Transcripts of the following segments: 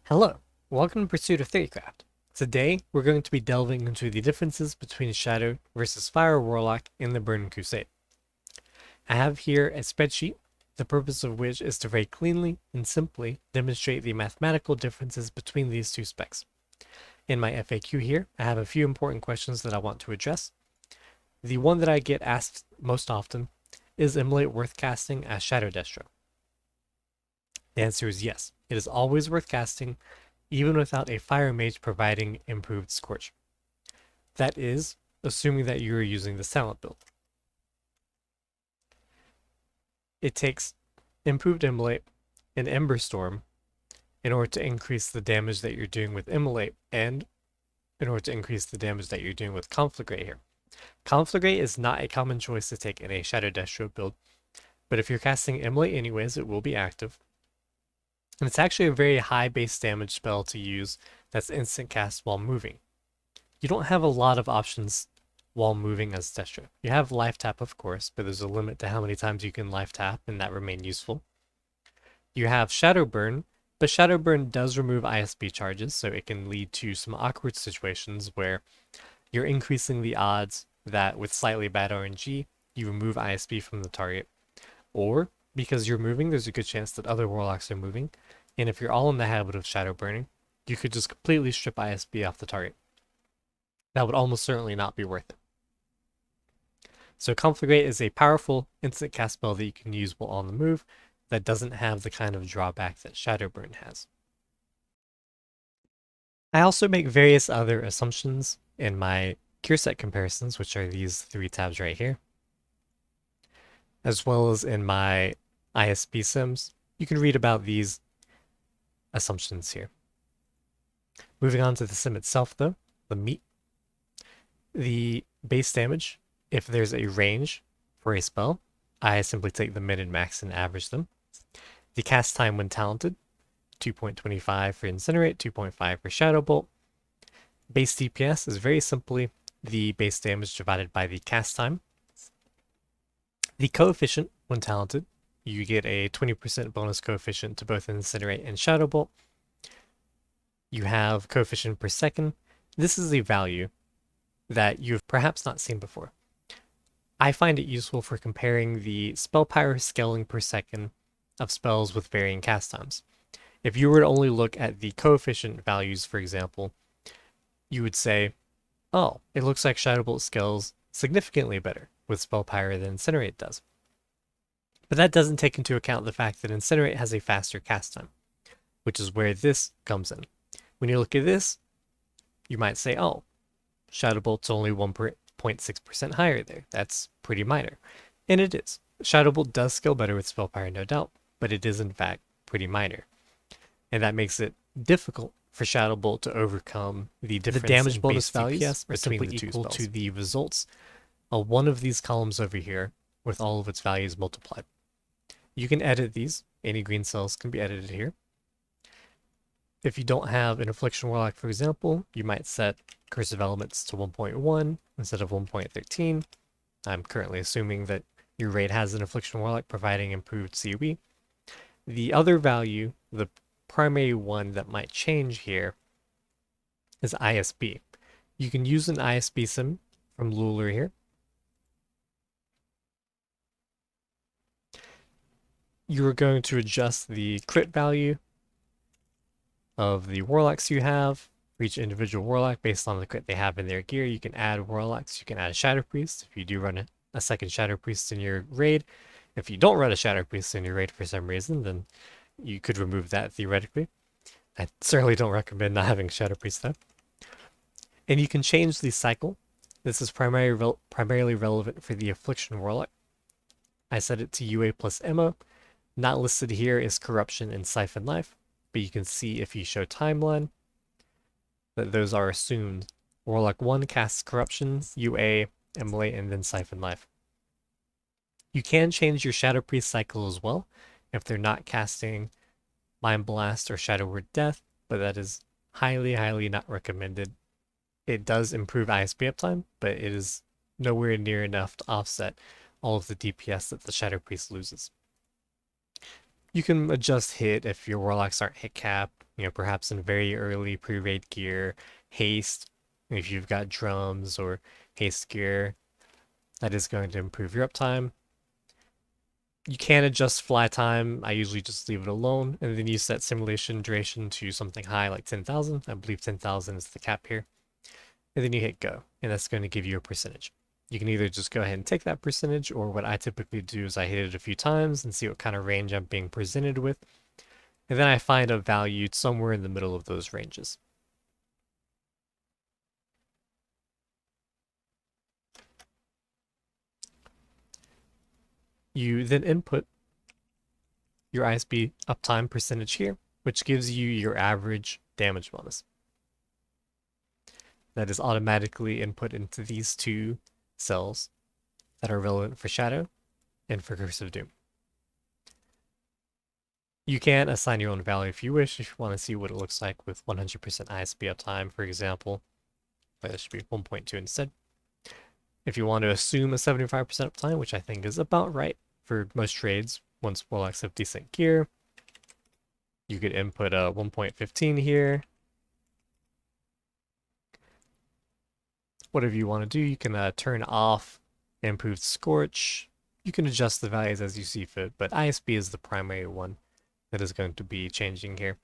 Hello, welcome to Pursuit of Theorycraft. Today, we're going to be delving into the differences between Shadow versus Fire Warlock in the Burning Crusade. I have here a spreadsheet, the purpose of which is to very cleanly and simply demonstrate the mathematical differences between these two specs. In my FAQ here, I have a few important questions that I want to address. The one that I get asked most often is Immolate worth casting as Shadow Destro? The answer is yes. It is always worth casting, even without a Fire Mage providing improved Scorch. That is, assuming that you are using the Silent build. It takes improved Immolate and Ember Storm in order to increase the damage that you're doing with Immolate, and in order to increase the damage that you're doing with Conflagrate here. Conflagrate is not a common choice to take in a Shadow Destro build, but if you're casting Immolate anyways, it will be active. And it's actually a very high base damage spell to use that's instant cast while moving. You don't have a lot of options while moving as Destro. You have life tap, of course, but there's a limit to how many times you can life tap, and that remain useful. You have Shadow Burn, but Shadow Burn does remove ISB charges, so it can lead to some awkward situations where you're increasing the odds that with slightly bad RNG, you remove ISB from the target. Or, because you're moving, there's a good chance that other Warlocks are moving, and if you're all in the habit of Shadow Burning, you could just completely strip ISB off the target. That would almost certainly not be worth it. So Conflagrate is a powerful instant cast spell that you can use while on the move that doesn't have the kind of drawback that Shadow Burn has. I also make various other assumptions in my cure set comparisons, which are these three tabs right here, as well as in my ISB sims. You can read about these assumptions here. Moving on to the sim itself though, the meat. The base damage, if there's a range for a spell, I simply take the min and max and average them. The cast time when talented, 2.25 for Incinerate, 2.5 for Shadow Bolt. Base DPS is very simply the base damage divided by the cast time. The coefficient when talented, you get a 20% bonus coefficient to both Incinerate and Shadow Bolt. You have coefficient per second. This is a value that you've perhaps not seen before. I find it useful for comparing the spell power scaling per second of spells with varying cast times. If you were to only look at the coefficient values, for example, you would say, oh, it looks like Shadow Bolt scales significantly better with spell power than Incinerate does. But that doesn't take into account the fact that Incinerate has a faster cast time, which is where this comes in. When you look at this, you might say, oh, Shadow Bolt's only 1.6% higher there. That's pretty minor. And it is. Shadow Bolt does scale better with spell power, no doubt, but it is in fact pretty minor. And that makes it difficult for Shadow Bolt to overcome the difference damage in bonus values are simply equal to the results of one of these columns over here with all of its values multiplied. You can edit these. Any green cells can be edited here. If you don't have an Affliction Warlock, for example, you might set Curse of Elements to 1.1 instead of 1.13. I'm currently assuming that your raid has an Affliction Warlock providing improved COE. The other value, the primary one that might change here, is ISB. You can use an ISB sim from Luller here. You are going to adjust the crit value of the Warlocks you have for each individual Warlock based on the crit they have in their gear. You can add Warlocks, you can add a Shadow Priest if you do run a second Shadow Priest in your raid. If you don't run a Shadow Priest in your raid for some reason, then you could remove that theoretically. I certainly don't recommend not having Shadow Priest though. And you can change the cycle. This is primarily relevant for the Affliction Warlock. I set it to UA plus Emma. Not listed here is Corruption and Siphon Life, but you can see if you show timeline that those are assumed. Warlock 1 casts Corruption, UA, Immolate, and then Siphon Life. You can change your Shadow Priest cycle as well if they're not casting Mind Blast or Shadow Word Death, but that is highly, highly not recommended. It does improve ISB uptime, but it is nowhere near enough to offset all of the DPS that the Shadow Priest loses. You can adjust hit if your Warlocks aren't hit capped, perhaps in very early pre-raid gear, haste, if you've got drums or haste gear, that is going to improve your uptime. You can adjust fly time. I usually just leave it alone, and then you set simulation duration to something high like 10,000. I believe 10,000 is the cap here. And then you hit go, and that's going to give you a percentage. You can either just go ahead and take that percentage, or what I typically do is I hit it a few times and see what kind of range I'm being presented with, and then I find a value somewhere in the middle of those ranges. You then input your ISB uptime percentage here, which gives you your average damage bonus. That is automatically input into these two cells that are relevant for Shadow and for Curse of Doom. You can assign your own value if you wish, if you want to see what it looks like with 100% ISB uptime, for example. That should be 1.2 instead. If you want to assume a 75% uptime, which I think is about right for most trades, once Warlocks have decent gear, you could input a 1.15 here. Whatever you want to do, you can turn off improved Scorch. You can adjust the values as you see fit, but ISB is the primary one that is going to be changing here.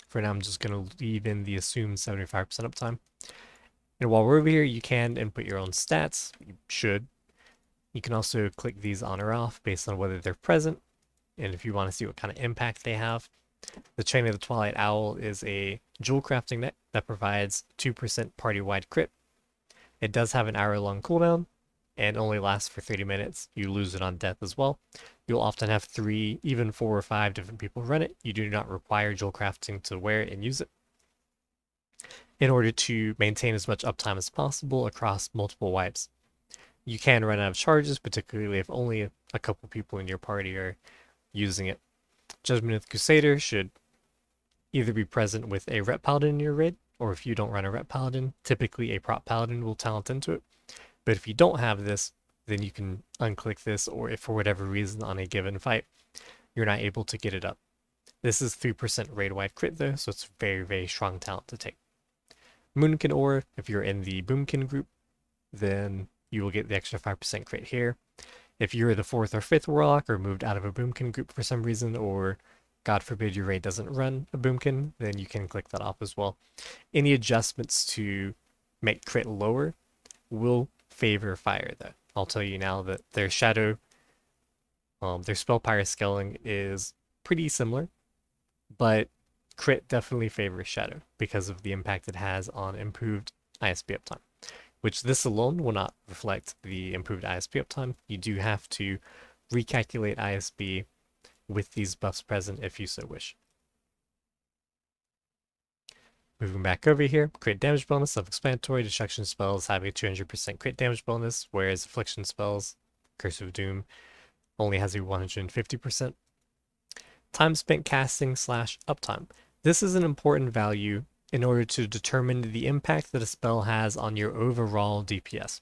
For now, I'm just going to leave in the assumed 75% uptime. And while we're over here, you can input your own stats. You should. You can also click these on or off based on whether they're present, and if you want to see what kind of impact they have. The Chain of the Twilight Owl is a jewel crafting net that provides 2% party-wide crit. It does have an hour-long cooldown, and only lasts for 30 minutes. You lose it on death as well. You'll often have 3, even 4 or 5 different people run it. You do not require jewel crafting to wear it and use it, in order to maintain as much uptime as possible across multiple wipes. You can run out of charges, particularly if only a couple people in your party are using it. Judgment of the Crusader should either be present with a Rep Paladin in your raid, or if you don't run a Rep Paladin, typically a Prop Paladin will talent into it. But if you don't have this, then you can unclick this, or if for whatever reason on a given fight, you're not able to get it up. This is 3% raid-wide crit though, so it's very, very strong talent to take. Moonkin Ore, if you're in the Boomkin group, then you will get the extra 5% crit here. If you're the 4th or 5th Warlock or moved out of a Boomkin group for some reason, or God forbid your raid doesn't run a Boomkin, then you can click that off as well. Any adjustments to make crit lower will favor fire though. I'll tell you now that their Shadow, their Spell Pyre scaling is pretty similar, but crit definitely favors Shadow because of the impact it has on improved ISB uptime, which this alone will not reflect the improved ISB uptime. You do have to recalculate ISB with these buffs present if you so wish. Moving back over here, crit damage bonus, self-explanatory. Destruction spells have a 200% crit damage bonus, whereas affliction spells, Curse of Doom, only has a 150%. Time spent casting / uptime. This is an important value in order to determine the impact that a spell has on your overall DPS.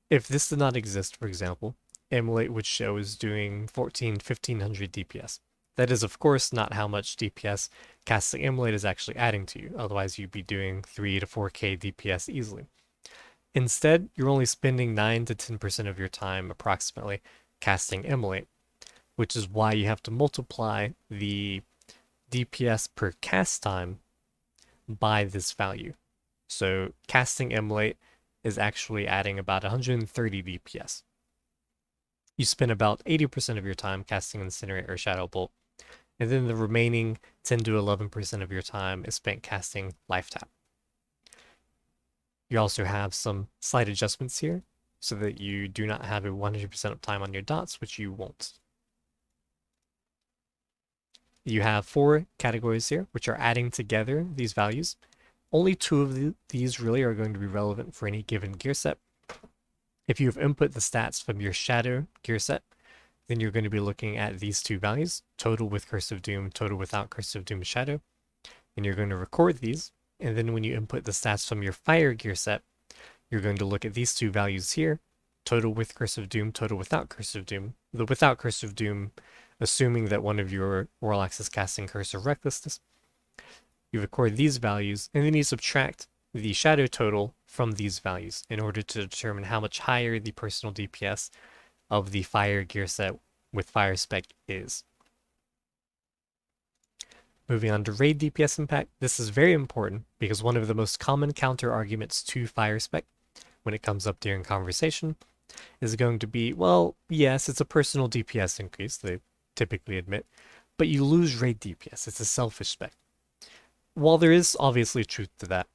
If this did not exist, for example, Emulate would show as doing 1500 DPS. That is, of course, not how much DPS casting Emulate is actually adding to you, otherwise you'd be doing 3 to 4k DPS easily. Instead, you're only spending 9 to 10% of your time approximately casting Emulate, which is why you have to multiply the DPS per cast time by this value. So casting Emulate is actually adding about 130 DPS. You spend about 80% of your time casting Incinerate or Shadow Bolt, and then the remaining 10 to 11% of your time is spent casting Life Tap. You also have some slight adjustments here, so that you do not have a 100% uptime on your dots, which you won't. You have 4 categories here, which are adding together these values. Only 2 of these really are going to be relevant for any given gear set. If you have input the stats from your Shadow gear set, then you're going to be looking at these 2 values, total with Curse of Doom, total without Curse of Doom Shadow, and you're going to record these, and then when you input the stats from your Fire gear set, you're going to look at these 2 values here, total with Curse of Doom, total without Curse of Doom. The without Curse of Doom assuming that one of your warlocks is casting Curse of Recklessness. You record these values, and then you subtract the shadow total from these values in order to determine how much higher the personal DPS of the fire gear set with fire spec is. Moving on to raid DPS impact, this is very important because one of the most common counter arguments to fire spec when it comes up during conversation is going to be, well, yes, it's a personal DPS increase, they typically admit, but you lose raid DPS. It's a selfish spec. While there is obviously truth to that,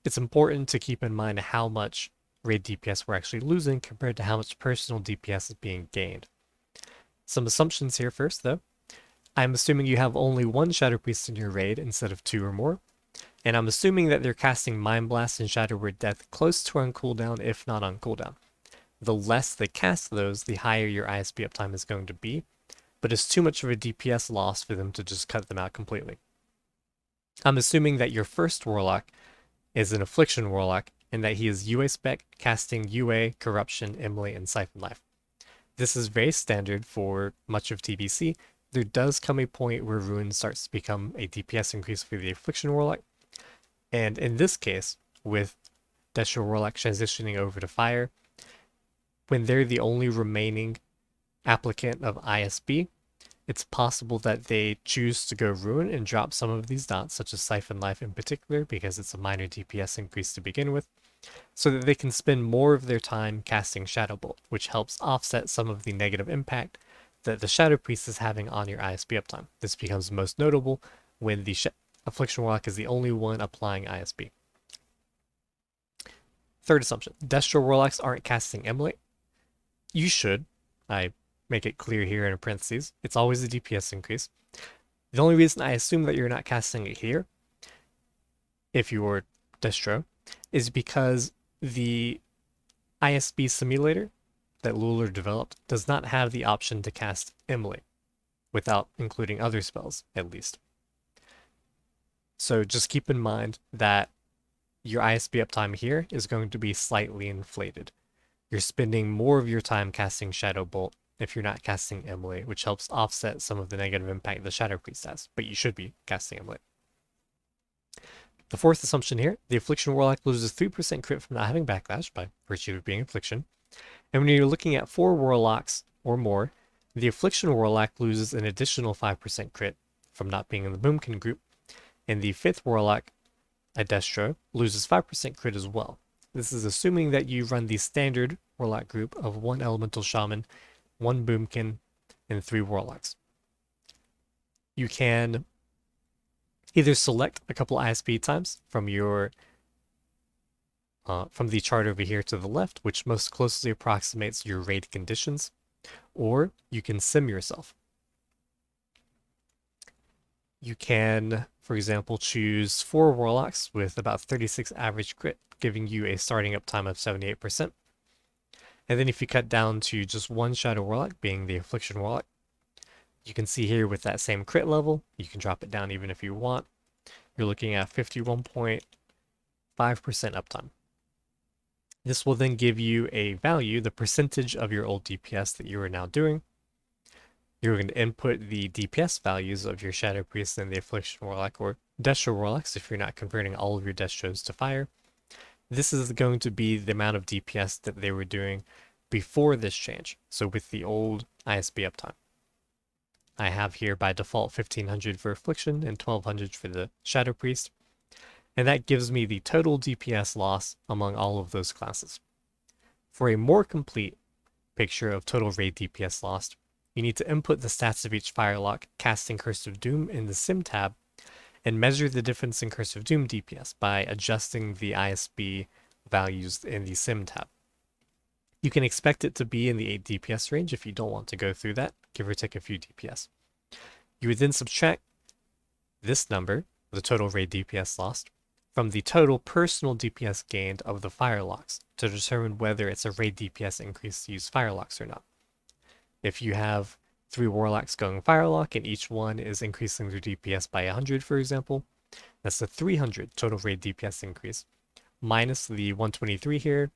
it's important to keep in mind how much raid DPS we're actually losing compared to how much personal DPS is being gained. Some assumptions here first, though. I'm assuming you have only one Shadow Priest in your raid instead of 2 or more, and I'm assuming that they're casting Mind Blast and Shadow Word Death close to on cooldown, if not on cooldown. The less they cast those, the higher your ISP uptime is going to be, but it's too much of a DPS loss for them to just cut them out completely. I'm assuming that your first Warlock is an Affliction Warlock, and that he is UA spec, casting UA, Corruption, Immolate, and Siphon Life. This is very standard for much of TBC. There does come a point where Ruin starts to become a DPS increase for the Affliction Warlock, and in this case, with Destro Warlock transitioning over to Fire, when they're the only remaining applicant of ISB, it's possible that they choose to go Ruin and drop some of these dots, such as Siphon Life in particular, because it's a minor DPS increase to begin with, so that they can spend more of their time casting Shadow Bolt, which helps offset some of the negative impact that the Shadow Priest is having on your ISB uptime. This becomes most notable when the Affliction Warlock is the only one applying ISB. Third assumption, Destro Warlocks aren't casting Immolate. You should. I make it clear here in parentheses. It's always a DPS increase. The only reason I assume that you're not casting it here, if you're Destro, is because the ISB simulator that Luller developed does not have the option to cast Immolate without including other spells, at least. So just keep in mind that your ISB uptime here is going to be slightly inflated. You're spending more of your time casting Shadow Bolt if you're not casting Immolate, which helps offset some of the negative impact the Shadow Priest has, but you should be casting Immolate. The fourth assumption here, the Affliction Warlock loses 3% crit from not having Backlash by virtue of being Affliction. And when you're looking at 4 Warlocks or more, the Affliction Warlock loses an additional 5% crit from not being in the Boomkin group, and the 5th Warlock, a Destro, loses 5% crit as well. This is assuming that you run the standard Warlock group of 1 Elemental Shaman, 1 Boomkin, and 3 Warlocks. You can either select a couple ISP times from your from the chart over here to the left, which most closely approximates your raid conditions, or you can sim yourself. You can, for example, choose 4 Warlocks with about 36 average crit, giving you a starting uptime of 78%. And then if you cut down to just 1 Shadow Warlock, being the Affliction Warlock, you can see here with that same crit level, you can drop it down even if you want. You're looking at 51.5% uptime. This will then give you a value, the percentage of your old DPS that you are now doing. You're going to input the DPS values of your Shadow Priest and the Affliction Warlock, or Destro Warlocks if you're not converting all of your Destros to Fire. This is going to be the amount of DPS that they were doing before this change, so with the old ISB uptime. I have here by default 1500 for Affliction and 1200 for the Shadow Priest, and that gives me the total DPS loss among all of those classes. For a more complete picture of total raid DPS lost, you need to input the stats of each Firelock casting Curse of Doom in the Sim tab and measure the difference in Curse of Doom DPS by adjusting the ISB values in the Sim tab. You can expect it to be in the 8 DPS range if you don't want to go through that, give or take a few DPS. You would then subtract this number, the total raid DPS lost, from the total personal DPS gained of the Firelocks to determine whether it's a raid DPS increase to use Firelocks or not. If you have 3 Warlocks going Firelock and each one is increasing their DPS by 100, for example, that's a 300 total raid DPS increase, minus the 123 here,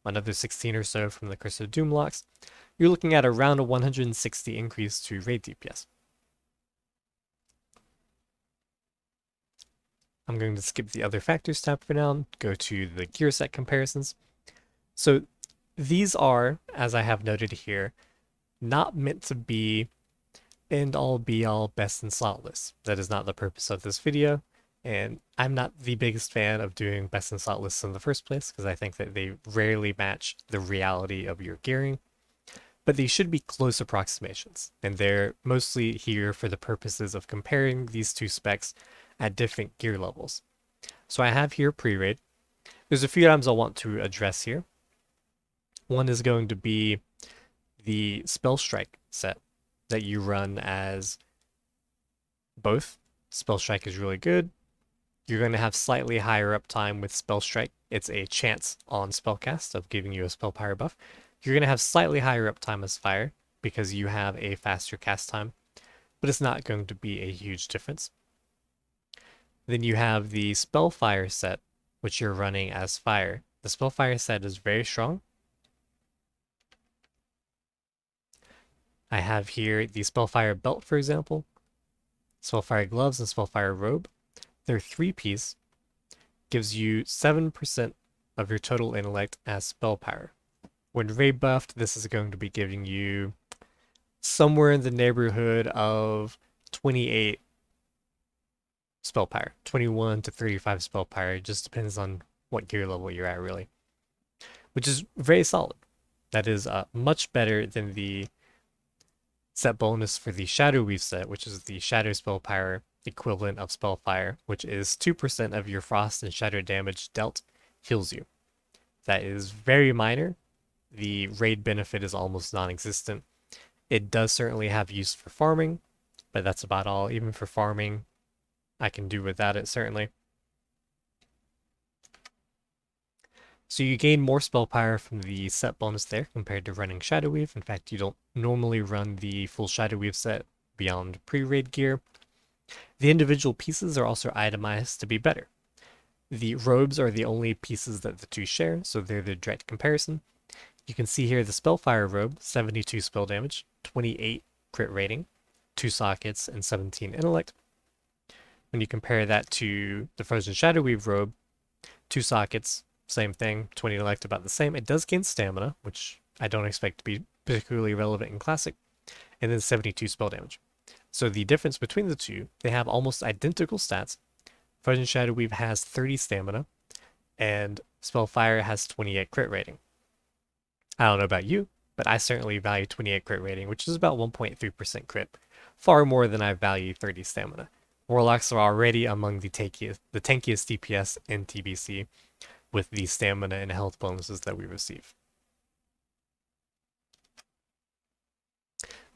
another 16 or so from the Curse of Doom locks, you're looking at around a 160 increase to raid DPS. I'm going to skip the other factors tab for now, go to the gear set comparisons. So these are, as I have noted here, not meant to be end all be all best in slot lists. That is not the purpose of this video, and I'm not the biggest fan of doing best in slot lists in the first place because I think that they rarely match the reality of your gearing. But they should be close approximations, and they're mostly here for the purposes of comparing these two specs at different gear levels. So I have here pre-raid. There's a few items I want to address here. One is going to be the Spell Strike set that you run as both. Spell Strike is really good. You're going to have slightly higher uptime with Spell Strike. It's a chance on spellcast of giving you a spell power buff. You're going to have slightly higher uptime as Fire because you have a faster cast time, but it's not going to be a huge difference. Then you have the Spellfire set, which you're running as Fire. The Spellfire set is very strong. I have here the Spellfire belt, for example, Spellfire gloves, and Spellfire robe. They're 3-piece, gives you 7% of your total intellect as spell power. When raid buffed, this is going to be giving you somewhere in the neighborhood of 28 spell power, 21 to 35 spell power. It just depends on what gear level you're at, really, which is very solid. That is much better than the set bonus for the Shadow Weave set, which is the Shadow spell power equivalent of Spellfire, which is 2% of your frost and shadow damage dealt heals you. That is very minor. The raid benefit is almost non-existent. It does certainly have use for farming, but that's about all. Even for farming, I can do without it, certainly. So you gain more spell power from the set bonus there compared to running Shadow Weave. In fact, you don't normally run the full Shadow Weave set beyond pre-raid gear. The individual pieces are also itemized to be better. The robes are the only pieces that the two share, so they're the direct comparison. You can see here the Spellfire robe, 72 spell damage, 28 crit rating, 2 sockets, and 17 intellect. When you compare that to the Frozen Shadow Weave robe, 2 sockets, same thing, 20 intellect, about the same. It does gain stamina, which I don't expect to be particularly relevant in Classic, and then 72 spell damage. So the difference between the two, they have almost identical stats. Frozen Shadow Weave has 30 stamina, and Spellfire has 28 crit rating. I don't know about you, but I certainly value 28 crit rating, which is about 1.3% crit, far more than I value 30 stamina. Warlocks are already among the tankiest DPS in TBC with the stamina and health bonuses that we receive.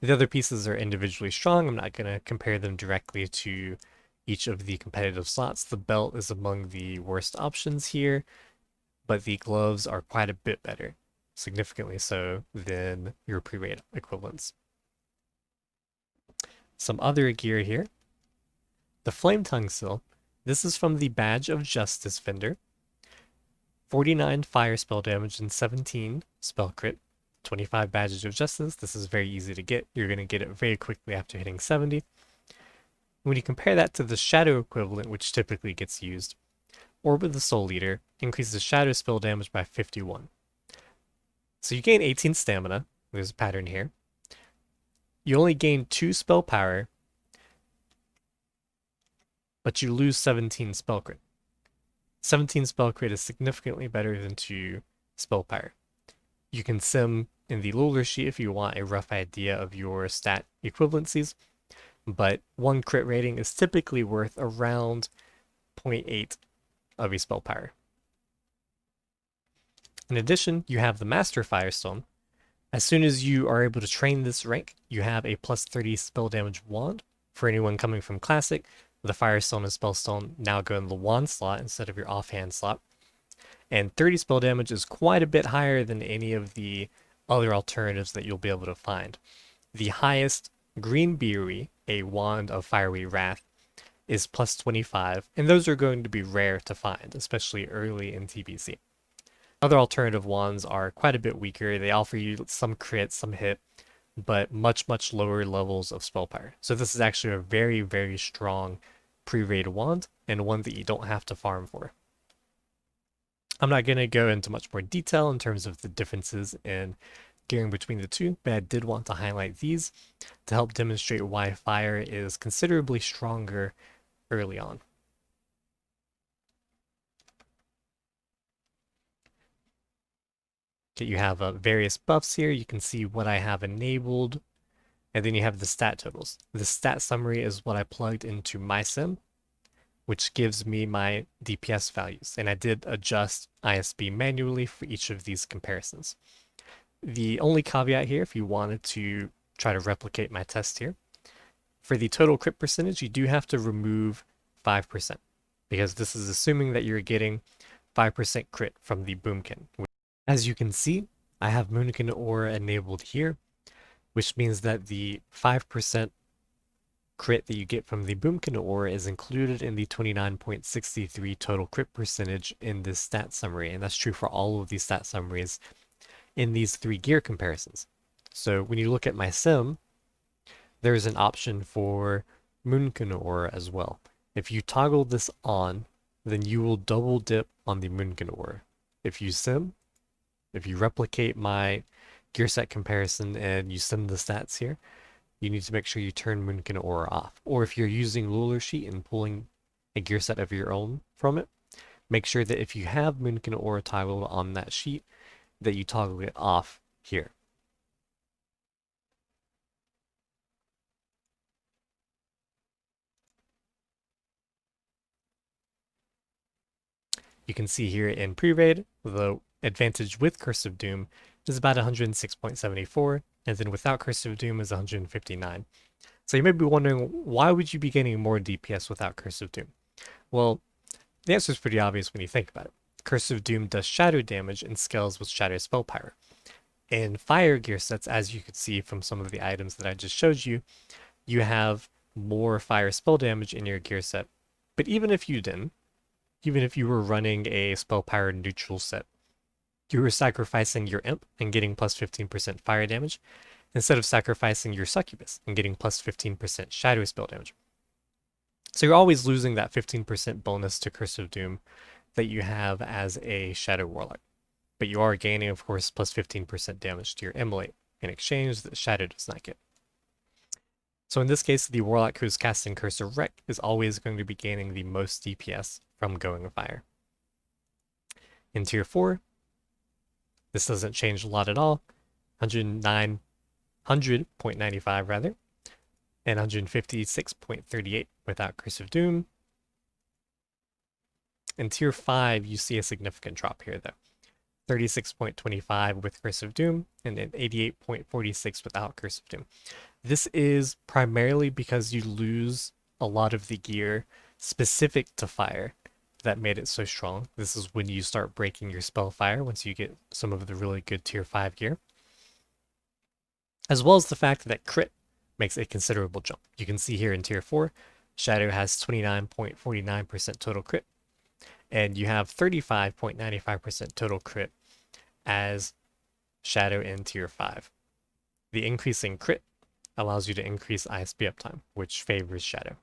The other pieces are individually strong. I'm not going to compare them directly to each of the competitive slots. The belt is among the worst options here, but the gloves are quite a bit better, significantly so than your pre-raid equivalents. Some other gear here. The Flame Tongue Seal. This is from the Badge of Justice vendor. 49 fire spell damage and 17 spell crit. 25 Badges of Justice. This is very easy to get. You're going to get it very quickly after hitting 70. When you compare that to the Shadow equivalent, which typically gets used, Orb of the Soul Eater increases Shadow spell damage by 51. So you gain 18 stamina. There's a pattern here. You only gain 2 spell power, but you lose 17 spell crit. 17 spell crit is significantly better than 2 spell power. You can sim in the Luller sheet if you want a rough idea of your stat equivalencies, but 1 crit rating is typically worth around 0.8 of a spell power. In addition, you have the Master Firestone. As soon as you are able to train this rank, you have a plus 30 spell damage wand. For anyone coming from Classic, the Firestone and Spellstone now go in the wand slot instead of your offhand slot. And 30 spell damage is quite a bit higher than any of the other alternatives that you'll be able to find. The highest, Green Beery, a wand of Fiery Wrath, is plus 25, and those are going to be rare to find, especially early in TBC. Other alternative wands are quite a bit weaker. They offer you some crit, some hit, but much, much lower levels of spell power. So this is actually a very, very strong pre-raid wand, and one that you don't have to farm for. I'm not going to go into much more detail in terms of the differences in gearing between the two, but I did want to highlight these to help demonstrate why fire is considerably stronger early on. Okay, you have various buffs here. You can see what I have enabled, and then you have the stat totals. The stat summary is what I plugged into my sim, which gives me my DPS values, and I did adjust ISB manually for each of these comparisons. The only caveat here, if you wanted to try to replicate my test here, for the total crit percentage, you do have to remove 5%, because this is assuming that you're getting 5% crit from the boomkin. As you can see, I have Moonkin Aura enabled here, which means that the 5% crit that you get from the Boomkin Aura is included in the 29.63 total crit percentage in this stat summary, and that's true for all of these stat summaries in these three gear comparisons. So when you look at my sim, there's an option for Moonkin Aura as well. If you toggle this on, then you will double dip on the Moonkin Aura. If you replicate my gear set comparison and you sim the stats here, you need to make sure you turn Moonkin Aura off. Or if you're using Ruler Sheet and pulling a gear set of your own from it, make sure that if you have Moonkin Aura toggled on that sheet, that you toggle it off here. You can see here in pre-raid, the advantage with Curse of Doom is about 106.74, and then without Curse of Doom is 159. So you may be wondering, why would you be getting more DPS without Curse of Doom? Well, the answer is pretty obvious when you think about it. Curse of Doom does shadow damage and scales with shadow spell power. In fire gear sets, as you could see from some of the items that I just showed you, you have more fire spell damage in your gear set. But even if you didn't, even if you were running a spell power neutral set, you were sacrificing your imp and getting plus 15% fire damage instead of sacrificing your succubus and getting plus 15% shadow spell damage. So you're always losing that 15% bonus to Curse of Doom that you have as a Shadow Warlock. But you are gaining, of course, plus 15% damage to your Immolate in exchange that Shadow does not get. So in this case, the Warlock who's casting Curse of Wreck is always going to be gaining the most DPS from going fire. In Tier 4, this doesn't change a lot at all. 100.95 rather, and 156.38 without Curse of Doom. In Tier 5, you see a significant drop here though. 36.25 with Curse of Doom, and then 88.46 without Curse of Doom. This is primarily because you lose a lot of the gear specific to fire that made it so strong. This is when you start breaking your spell fire once you get some of the really good Tier 5 gear. As well as the fact that crit makes a considerable jump. You can see here in Tier 4, Shadow has 29.49% total crit, and you have 35.95% total crit as Shadow in Tier 5. The increase in crit allows you to increase ISB uptime, which favors Shadow.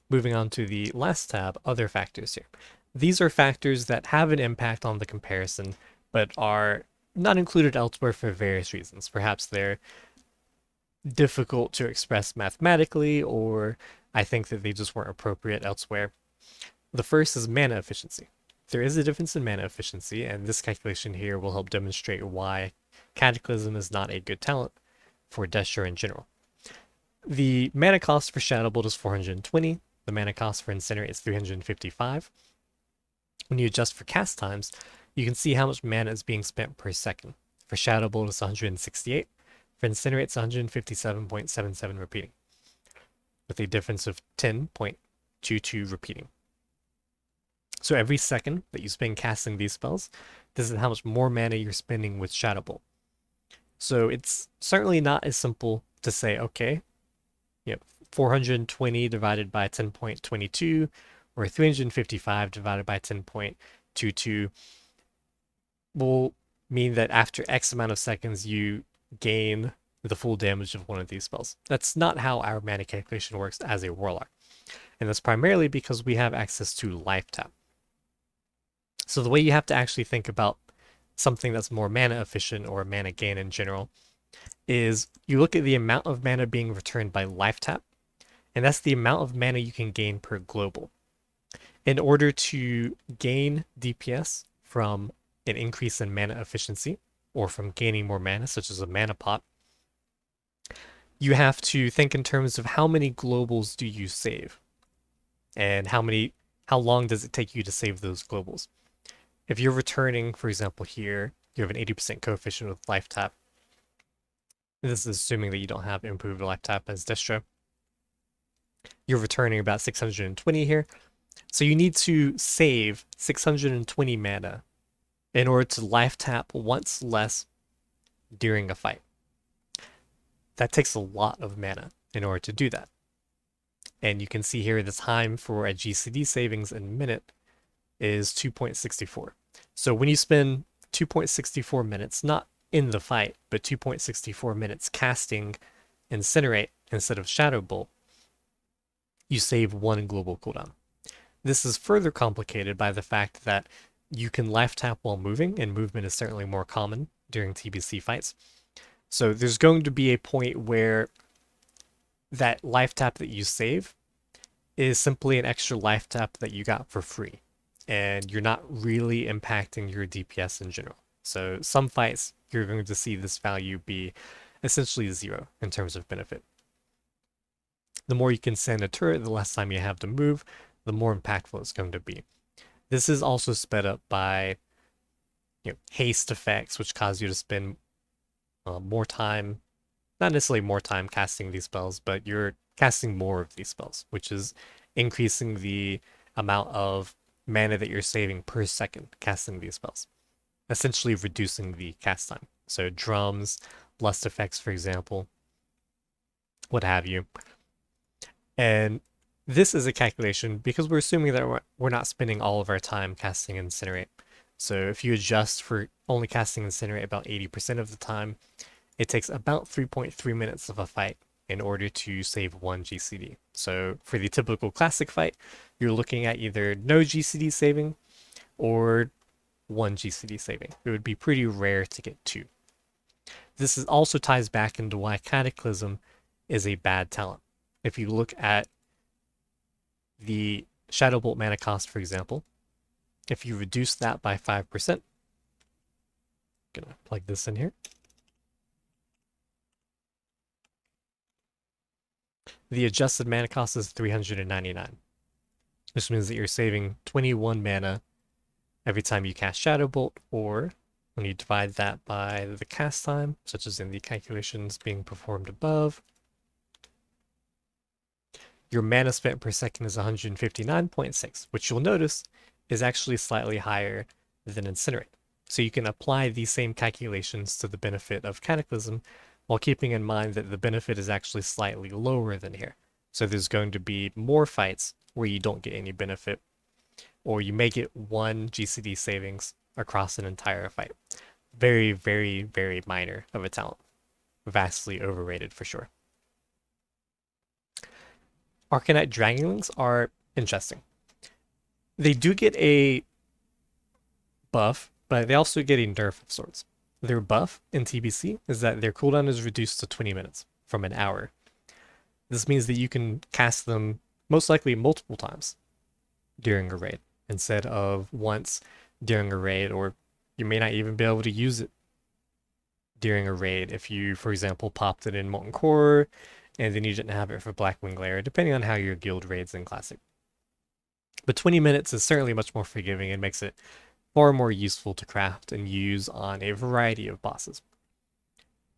Moving on to the last tab, other factors here. These are factors that have an impact on the comparison, but are not included elsewhere for various reasons. Perhaps they're difficult to express mathematically, or I think that they just weren't appropriate elsewhere. The first is mana efficiency. There is a difference in mana efficiency, and this calculation here will help demonstrate why Cataclysm is not a good talent for Destro in general. The mana cost for Shadow Bolt is 420. The mana cost for Incinerate is 355. When you adjust for cast times, you can see how much mana is being spent per second. For Shadow Bolt, it's 168. For Incinerate, it's 157.77 repeating, with a difference of 10.22 repeating. So every second that you spend casting these spells, this is how much more mana you're spending with Shadow Bolt. So it's certainly not as simple to say, okay, 420 divided by 10.22 or 355 divided by 10.22 2/2 will mean that after X amount of seconds, you gain the full damage of one of these spells. That's not how our mana calculation works as a Warlock. And that's primarily because we have access to Life Tap. So the way you have to actually think about something that's more mana efficient or mana gain in general is you look at the amount of mana being returned by Life Tap, and that's the amount of mana you can gain per global. In order to gain DPS from an increase in mana efficiency, or from gaining more mana, such as a mana pot, you have to think in terms of how many globals do you save, and how long does it take you to save those globals. If you're returning, for example, here, you have an 80% coefficient with Life Tap. This is assuming that you don't have improved Life Tap as Destro. You're returning about 620 here. So you need to save 620 mana in order to Life Tap once less during a fight. That takes a lot of mana in order to do that. And you can see here the time for a GCD savings in a minute is 2.64. So when you spend 2.64 minutes, not in the fight, but 2.64 minutes casting Incinerate instead of Shadow Bolt, you save one global cooldown. This is further complicated by the fact that you can Life Tap while moving, and movement is certainly more common during TBC fights. So there's going to be a point where that Life Tap that you save is simply an extra Life Tap that you got for free, and you're not really impacting your DPS in general. So some fights, you're going to see this value be essentially 0 in terms of benefit. The more you can send a turret, the less time you have to move, the more impactful it's going to be. This is also sped up by haste effects, which cause you to spend more time, not necessarily more time casting these spells, but you're casting more of these spells, which is increasing the amount of mana that you're saving per second casting these spells, essentially reducing the cast time. So drums, lust effects, for example, what have you. And this is a calculation because we're assuming that we're not spending all of our time casting Incinerate. So if you adjust for only casting Incinerate about 80% of the time, it takes about 3.3 minutes of a fight in order to save one GCD. So for the typical classic fight, you're looking at either no GCD saving or one GCD saving. It would be pretty rare to get two. This also ties back into why Cataclysm is a bad talent. If you look at the Shadow Bolt mana cost, for example, if you reduce that by 5%, I'm gonna plug this in here. The adjusted mana cost is 399. This means that you're saving 21 mana every time you cast Shadow Bolt, or when you divide that by the cast time, such as in the calculations being performed above, your mana spent per second is 159.6, which you'll notice is actually slightly higher than Incinerate. So you can apply these same calculations to the benefit of Cataclysm while keeping in mind that the benefit is actually slightly lower than here. So there's going to be more fights where you don't get any benefit, or you may get one GCD savings across an entire fight. Very, very, very minor of a talent. Vastly overrated for sure. Arcanite Dragonlings are interesting. They do get a buff, but they also get a nerf of sorts. Their buff in TBC is that their cooldown is reduced to 20 minutes from an hour. This means that you can cast them most likely multiple times during a raid instead of once during a raid, or you may not even be able to use it during a raid if you, for example, popped it in Molten Core and then you didn't have it for Blackwing Lair, depending on how your guild raids in Classic. But 20 minutes is certainly much more forgiving and makes it far more useful to craft and use on a variety of bosses.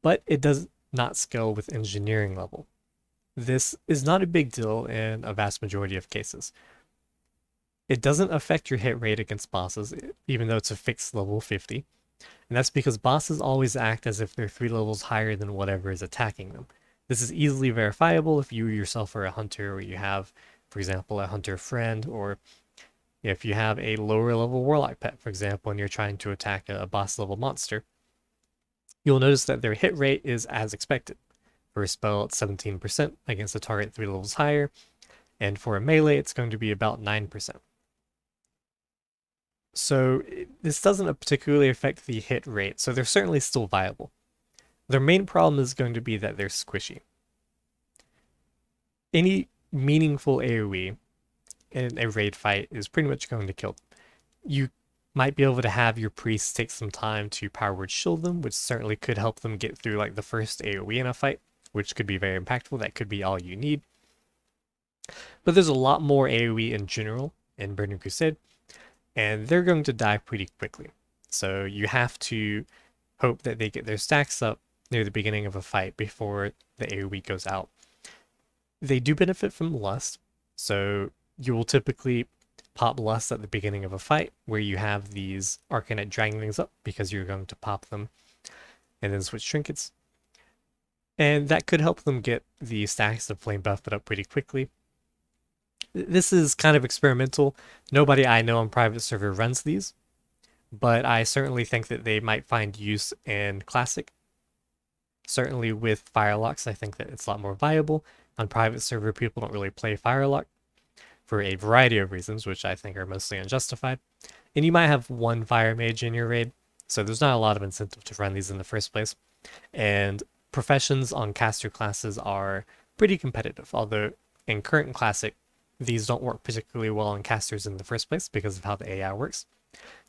But it does not scale with engineering level. This is not a big deal in a vast majority of cases. It doesn't affect your hit rate against bosses, even though it's a fixed level 50. And that's because bosses always act as if they're 3 levels higher than whatever is attacking them. This is easily verifiable if you yourself are a hunter, or you have, for example, a hunter friend, or If you have a lower level Warlock pet, for example, and you're trying to attack a boss level monster, you'll notice that their hit rate is as expected. For a spell, it's 17% against a target 3 levels higher, and for a melee, it's going to be about 9%. So this doesn't particularly affect the hit rate, so they're certainly still viable. Their main problem is going to be that they're squishy. Any meaningful AoE in a raid fight is pretty much going to kill them. You might be able to have your priests take some time to power word shield them, which certainly could help them get through like the first AoE in a fight, which could be very impactful. That could be all you need. But there's a lot more AoE in general in Burning Crusade, and they're going to die pretty quickly. So you have to hope that they get their stacks up near the beginning of a fight before the AoE goes out. They do benefit from Lust, so you will typically pop Lust at the beginning of a fight where you have these Arcanite Dragonlings up because you're going to pop them and then switch trinkets. And that could help them get the stacks of Flame Buffet up pretty quickly. This is kind of experimental. Nobody I know on private server runs these, but I certainly think that they might find use in Classic. Certainly with Firelocks, I think that it's a lot more viable. On private server, people don't really play Firelock for a variety of reasons, which I think are mostly unjustified. And you might have one Fire Mage in your raid, so there's not a lot of incentive to run these in the first place. And professions on caster classes are pretty competitive, although in current Classic, these don't work particularly well on casters in the first place because of how the AI works.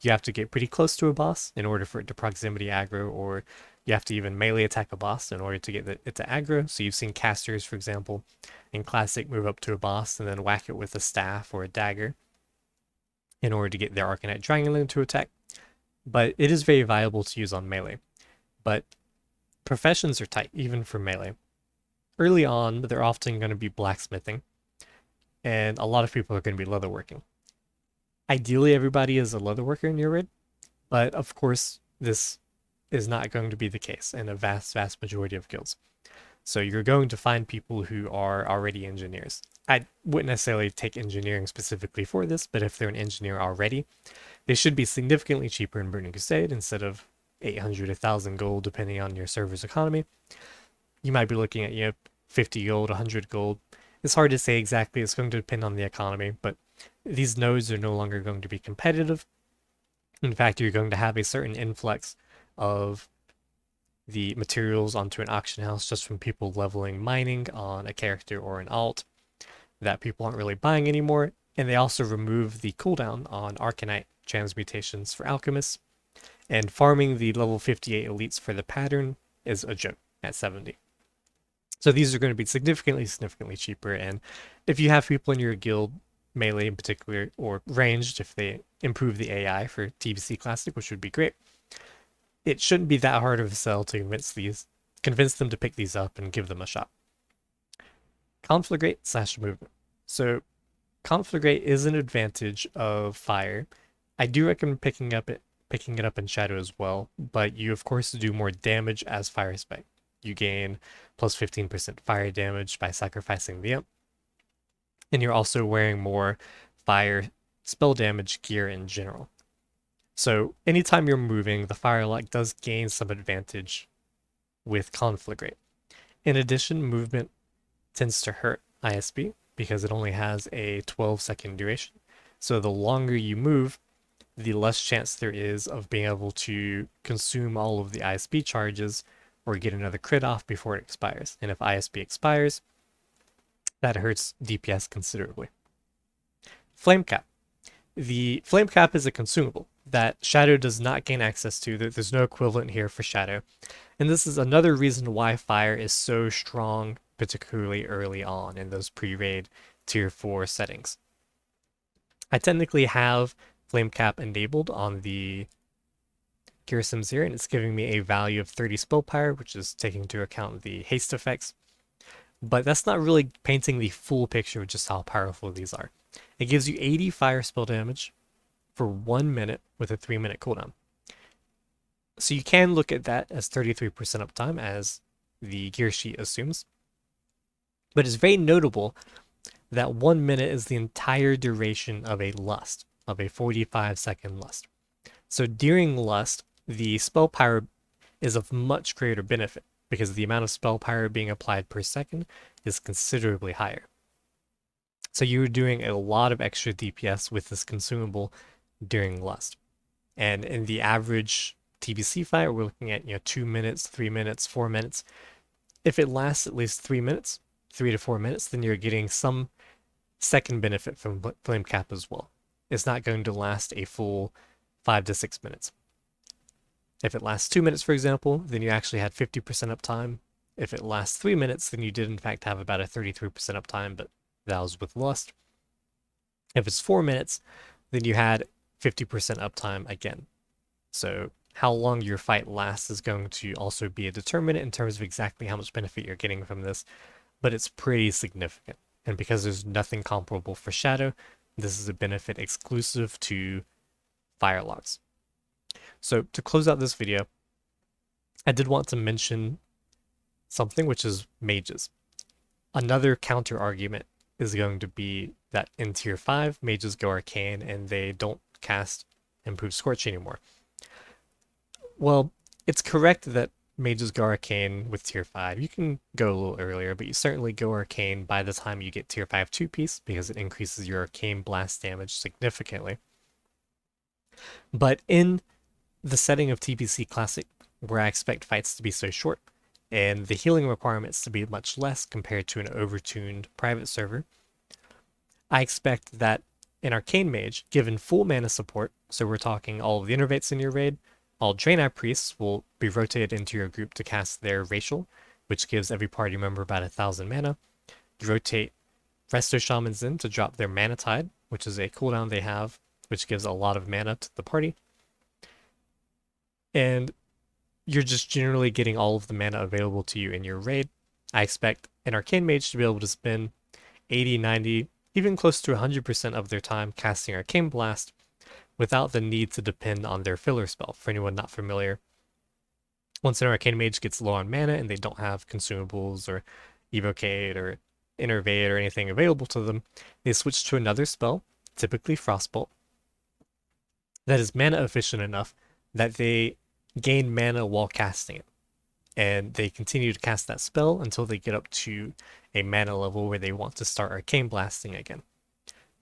You have to get pretty close to a boss in order for it to proximity aggro, or you have to even melee attack a boss in order to get it to aggro. So you've seen casters, for example, in Classic move up to a boss and then whack it with a staff or a dagger in order to get their Arcanite Dragonling to attack. But it is very viable to use on melee. But professions are tight, even for melee. Early on, they're often going to be blacksmithing, and a lot of people are going to be leatherworking. Ideally, everybody is a leatherworker in your raid, but of course, this is not going to be the case in a vast majority of guilds. So you're going to find people who are already engineers. I wouldn't necessarily take engineering specifically for this, but if they're an engineer already, they should be significantly cheaper in Burning Crusade instead of 800, 1,000 gold, depending on your server's economy. You might be looking at 50 gold, 100 gold. It's hard to say exactly. It's going to depend on the economy, but these nodes are no longer going to be competitive. In fact, you're going to have a certain influx of the materials onto an auction house just from people leveling mining on a character or an alt that people aren't really buying anymore. And they also remove the cooldown on Arcanite transmutations for alchemists. And farming the level 58 elites for the pattern is a joke at 70. So these are going to be significantly cheaper. And if you have people in your guild, melee in particular, or ranged, if they improve the AI for TBC Classic, which would be great, it shouldn't be that hard of a sell to convince them to pick these up and give them a shot. Conflagrate / movement. So Conflagrate is an advantage of fire. I do recommend picking it up in shadow as well, but you of course do more damage as fire spec. You gain plus 15% fire damage by sacrificing the imp, and you're also wearing more fire spell damage gear in general. So anytime you're moving, the Firelock does gain some advantage with Conflagrate. In addition, movement tends to hurt ISB because it only has a 12-second duration. So the longer you move, the less chance there is of being able to consume all of the ISB charges or get another crit off before it expires. And if ISB expires, that hurts DPS considerably. Flame Cap. The Flame Cap is a consumable that Shadow does not gain access to. There's no equivalent here for Shadow. And this is another reason why Fire is so strong, particularly early on in those pre-raid tier 4 settings. I technically have Flame Cap enabled on the Gear Sims here, and it's giving me a value of 30 spell power, which is taking into account the haste effects. But that's not really painting the full picture of just how powerful these are. It gives you 80 fire spell damage for 1 minute with a 3-minute cooldown. So you can look at that as 33% uptime, as the gear sheet assumes. But it's very notable that 1 minute is the entire duration of a lust. of a 45-second lust. So during lust, the spell power is of much greater benefit because the amount of spell power being applied per second is considerably higher. So you're doing a lot of extra DPS with this consumable during lust. And in the average TBC fight, we're looking at 2 minutes, 3 minutes, 4 minutes. If it lasts at least 3 minutes, 3 to 4 minutes, then you're getting some second benefit from Flame Cap as well. It's not going to last a full 5 to 6 minutes. If it lasts 2 minutes, for example, then you actually had 50% uptime. If it lasts 3 minutes, then you did in fact have about a 33% uptime, but that was with lust. If it's 4 minutes, then you had 50% uptime again. So how long your fight lasts is going to also be a determinant in terms of exactly how much benefit you're getting from this, but it's pretty significant. And because there's nothing comparable for Shadow, this is a benefit exclusive to Firelocks. So to close out this video, I did want to mention something, which is mages. Another counter argument is going to be that in tier 5, mages go arcane and they don't cast Improved Scorch anymore. Well, it's correct that mages go arcane with tier 5. You can go a little earlier, but you certainly go arcane by the time you get tier 5 2-piece because it increases your arcane blast damage significantly. But in the setting of TBC Classic, where I expect fights to be so short, and the healing requirements to be much less compared to an overtuned private server, I expect that an Arcane Mage, given full mana support, so we're talking all of the Innervates in your raid, all Draenei Priests will be rotated into your group to cast their Racial, which gives every party member about 1,000 mana. You rotate Resto Shamans in to drop their Mana Tide, which is a cooldown they have, which gives a lot of mana to the party. And you're just generally getting all of the mana available to you in your raid. I expect an Arcane Mage to be able to spend 80, 90, even close to 100% of their time casting Arcane Blast without the need to depend on their filler spell. For anyone not familiar, once an Arcane Mage gets low on mana and they don't have consumables or Evocate or Innervate or anything available to them, they switch to another spell, typically Frostbolt, that is mana efficient enough that they gain mana while casting it. And they continue to cast that spell until they get up to a mana level where they want to start Arcane Blasting again.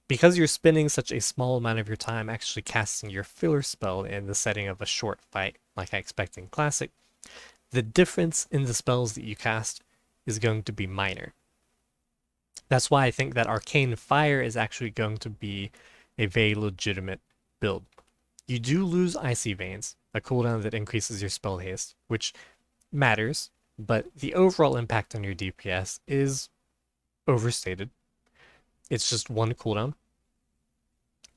Because you're spending such a small amount of your time actually casting your filler spell in the setting of a short fight, like I expect in Classic, the difference in the spells that you cast is going to be minor. That's why I think that Arcane Fire is actually going to be a very legitimate build. You do lose Icy Veins, a cooldown that increases your spell haste, which matters, but the overall impact on your DPS is overstated. It's just one cooldown.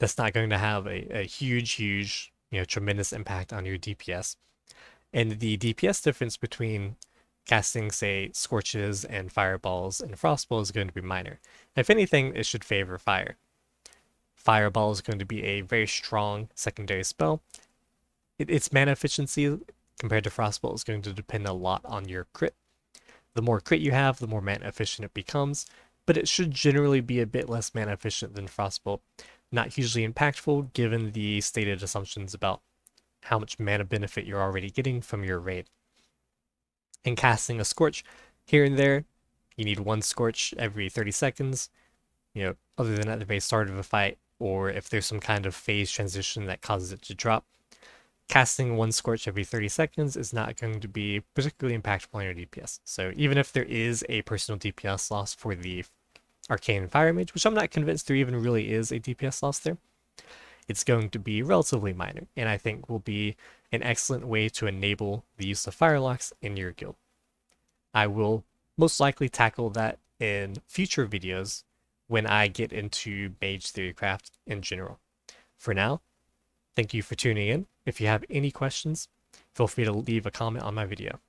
That's not going to have a huge, tremendous impact on your DPS. And the DPS difference between casting, say, Scorches and Fireballs and Frostball is going to be minor. If anything, it should favor Fire. Fireball is going to be a very strong secondary spell. Its mana efficiency compared to Frostbolt is going to depend a lot on your crit. The more crit you have, the more mana efficient it becomes, but it should generally be a bit less mana efficient than Frostbolt. Not hugely impactful given the stated assumptions about how much mana benefit you're already getting from your raid. And casting a Scorch here and there, you need one Scorch every 30 seconds, other than at the very start of a fight, or if there's some kind of phase transition that causes it to drop. Casting one Scorch every 30 seconds is not going to be particularly impactful on your DPS. So even if there is a personal DPS loss for the Arcane Fire Mage, which I'm not convinced there even really is a DPS loss there, it's going to be relatively minor, and I think will be an excellent way to enable the use of Firelocks in your guild. I will most likely tackle that in future videos when I get into Mage Theorycraft in general. For now, thank you for tuning in. If you have any questions, feel free to leave a comment on my video.